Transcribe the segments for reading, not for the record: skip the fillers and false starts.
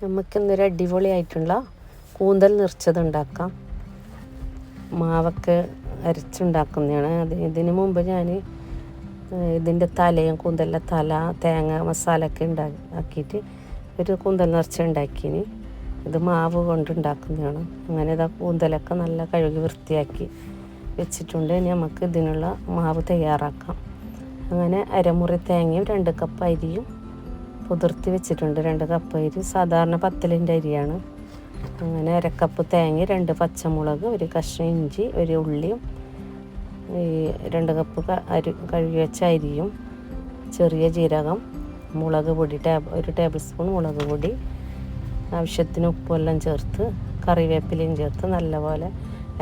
നമുക്കിന്നൊരു അടിപൊളിയായിട്ടുള്ള കൂന്തൽ നിറച്ചത് ഉണ്ടാക്കാം. മാവൊക്കെ അരച്ചുണ്ടാക്കുന്നതാണ്. ഇതിന് മുമ്പ് ഞാൻ ഇതിൻ്റെ തലയും കൂന്തലിൻ്റെ തല തേങ്ങ മസാലയൊക്കെ ആക്കിയിട്ട് ഒരു കൂന്തൽ നിറച്ച ഉണ്ടാക്കിയിന്. ഇത് മാവ് കൊണ്ടുണ്ടാക്കുന്നതാണ്. അങ്ങനെ ഇതാ കൂന്തലൊക്കെ നല്ല കഴുകി വൃത്തിയാക്കി വെച്ചിട്ടുണ്ട്. ഇനി നമുക്ക് ഇതിനുള്ള മാവ് തയ്യാറാക്കാം. അങ്ങനെ അരമുറി തേങ്ങയും 2 കപ്പ് അരിയും കുതിർത്തി വെച്ചിട്ടുണ്ട്. 2 കപ്പ് അരി സാധാരണ പത്തലിൻ്റെ അരിയാണ്. അങ്ങനെ 1 കപ്പ് തേങ്ങ, 2 പച്ചമുളക്, 1 കഷ്ണം ഇഞ്ചി, 1 ഉള്ളിയും, 2 കപ്പ് കഴുകി വെച്ച അരിയും, ചെറിയ ജീരകം, മുളക് പൊടി 1 ടേബിൾ സ്പൂൺ മുളക് പൊടി, ആവശ്യത്തിന് ഉപ്പെല്ലാം ചേർത്ത് കറിവേപ്പിലയും ചേർത്ത് നല്ലപോലെ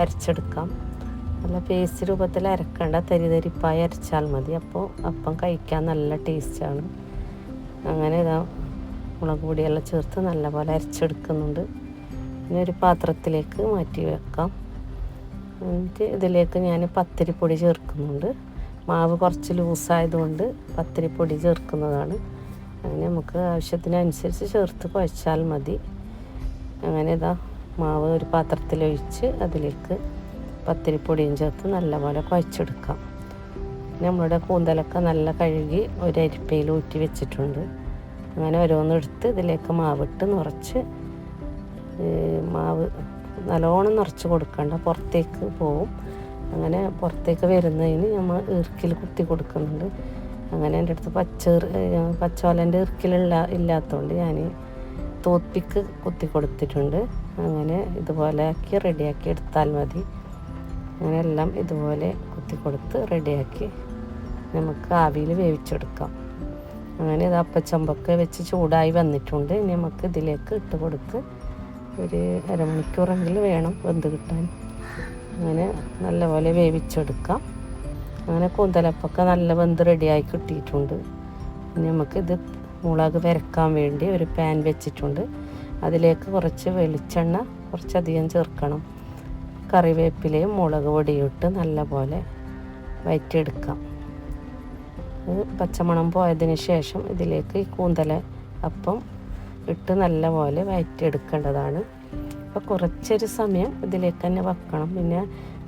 അരച്ചെടുക്കാം. നല്ല പേസ്റ്റ് രൂപത്തിൽ അരക്കേണ്ട, തരിപ്പായി അരച്ചാൽ മതി. അപ്പോൾ അപ്പം കഴിക്കാൻ നല്ല ടേസ്റ്റാണ്. അങ്ങനെ ഇതാ മുളക് പൊടിയെല്ലാം ചേർത്ത് നല്ലപോലെ അരച്ചെടുക്കുന്നുണ്ട്. ഇനി ഒരു പാത്രത്തിലേക്ക് മാറ്റി വെക്കാം. എന്നിട്ട് ഇതിലേക്ക് ഞാൻ പത്തിരിപ്പൊടി ചേർക്കുന്നുണ്ട്. മാവ് കുറച്ച് ലൂസായതുകൊണ്ട് പത്തിരിപ്പൊടി ചേർക്കുന്നതാണ്. അങ്ങനെ നമുക്ക് ആവശ്യത്തിനനുസരിച്ച് ചേർത്ത് കുഴച്ചാൽ മതി. അങ്ങനെ ഇതാ മാവ് ഒരു പാത്രത്തിലൊഴിച്ച് അതിലേക്ക് പത്തിരിപ്പൊടിയും ചേർത്ത് നല്ലപോലെ കുഴച്ചെടുക്കാം. നമ്മളുടെ കൂന്തലൊക്കെ നല്ല കഴുകി ഒരു അരിപ്പയിൽ ഊറ്റി വെച്ചിട്ടുണ്ട്. അങ്ങനെ ഓരോന്നെടുത്ത് ഇതിലേക്ക് മാവിട്ട് നിറച്ച്, മാവ് നല്ലോണം നിറച്ച് കൊടുക്കണ്ട, പുറത്തേക്ക് പോവും. അങ്ങനെ പുറത്തേക്ക് വരുന്നതിന് നമ്മൾ ഈർക്കിൽ കുത്തി കൊടുക്കുന്നുണ്ട്. അങ്ങനെ എൻ്റെ അടുത്ത് പച്ചോലൻ്റെ ഇല്ലാത്തതുകൊണ്ട് ഞാൻ തോൽപ്പിക്ക് കുത്തി കൊടുത്തിട്ടുണ്ട്. അങ്ങനെ ഇതുപോലെ ആക്കി റെഡിയാക്കി എടുത്താൽ മതി. അങ്ങനെ എല്ലാം ഇതുപോലെ കുത്തി കൊടുത്ത് റെഡിയാക്കി നമുക്ക് ആവിയിൽ വേവിച്ചെടുക്കാം. അങ്ങനെ ഇത് അപ്പച്ചമ്പൊക്കെ വെച്ച് ചൂടായി വന്നിട്ടുണ്ട്. ഇനി നമുക്ക് ഇതിലേക്ക് ഇട്ട് കൊടുത്ത് ഒരു അരമണിക്കൂറെങ്കിലും വേണം വെന്ത് കിട്ടാൻ. അങ്ങനെ നല്ലപോലെ വേവിച്ചെടുക്കാം. അങ്ങനെ കൂന്തലപ്പൊക്കെ നല്ല വെന്ത് റെഡിയായി കിട്ടിയിട്ടുണ്ട്. ഇനി നമുക്കിത് മുളക് വരക്കാൻ വേണ്ടി ഒരു പാൻ വെച്ചിട്ടുണ്ട്. അതിലേക്ക് കുറച്ച് വെളിച്ചെണ്ണ കുറച്ചധികം ചേർക്കണം. കറിവേപ്പിലയും മുളക് പൊടിയും ഇട്ട് നല്ലപോലെ വഴറ്റിയെടുക്കാം. പച്ചമണം പോയതിന് ശേഷം ഇതിലേക്ക് ഈ കൂന്തല അപ്പം ഇട്ട് നല്ലപോലെ വഴറ്റിയെടുക്കേണ്ടതാണ്. അപ്പോൾ കുറച്ചൊരു സമയം ഇതിലേക്ക് തന്നെ വെക്കണം. പിന്നെ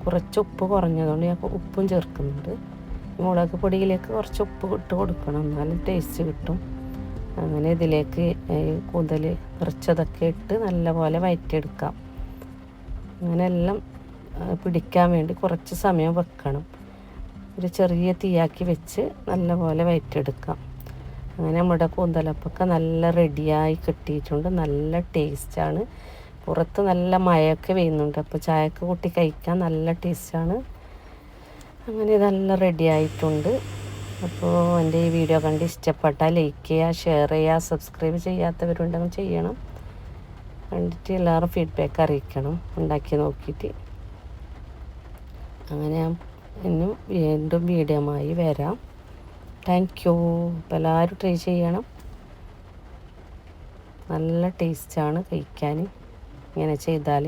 കുറച്ച് ഉപ്പ് കുറഞ്ഞതുകൊണ്ട് ഞാൻ ഉപ്പും ചേർക്കുന്നുണ്ട്. മുളക് പൊടിയിലേക്ക് കുറച്ച് ഉപ്പ് ഇട്ട് കൊടുക്കണം, എന്നാലും ടേസ്റ്റ് കിട്ടും. അങ്ങനെ ഇതിലേക്ക് കൂന്തൽ നിറച്ചതൊക്കെ ഇട്ട് നല്ലപോലെ വഴറ്റിയെടുക്കാം. അങ്ങനെ എല്ലാം പിടിക്കാൻ വേണ്ടി കുറച്ച് സമയം വെക്കണം. ഒരു ചെറിയ തീയാക്കി വെച്ച് നല്ലപോലെ വഴറ്റിയെടുക്കാം. അങ്ങനെ നമ്മുടെ കൂന്തലപ്പൊക്കെ നല്ല റെഡിയായി കിട്ടിയിട്ടുണ്ട്. നല്ല ടേസ്റ്റാണ്. പുറത്ത് നല്ല മഴയൊക്കെ പെയ്യുന്നുണ്ട്. അപ്പോൾ ചായക്ക് കൂട്ടി കഴിക്കാൻ നല്ല ടേസ്റ്റാണ്. അങ്ങനെ നല്ല റെഡിയായിട്ടുണ്ട്. അപ്പോൾ എൻ്റെ ഈ വീഡിയോ കണ്ട് ഇഷ്ടപ്പെട്ടാൽ ലൈക്ക് ചെയ്യുക, ഷെയർ ചെയ്യുക, സബ്സ്ക്രൈബ് ചെയ്യാത്തവരുണ്ടെങ്കിൽ ചെയ്യണം. കണ്ടിട്ട് എല്ലാവരും ഫീഡ്ബാക്ക് അറിയിക്കണം ഉണ്ടാക്കി നോക്കിയിട്ട്. അങ്ങനെ ഇന്നും വീണ്ടും വീഡിയോമായി വരാം. Thank you. അപ്പോൾ എല്ലാവരും ട്രൈ ചെയ്യണം. നല്ല ടേസ്റ്റാണ് കഴിക്കാൻ ഇങ്ങനെ ചെയ്താൽ.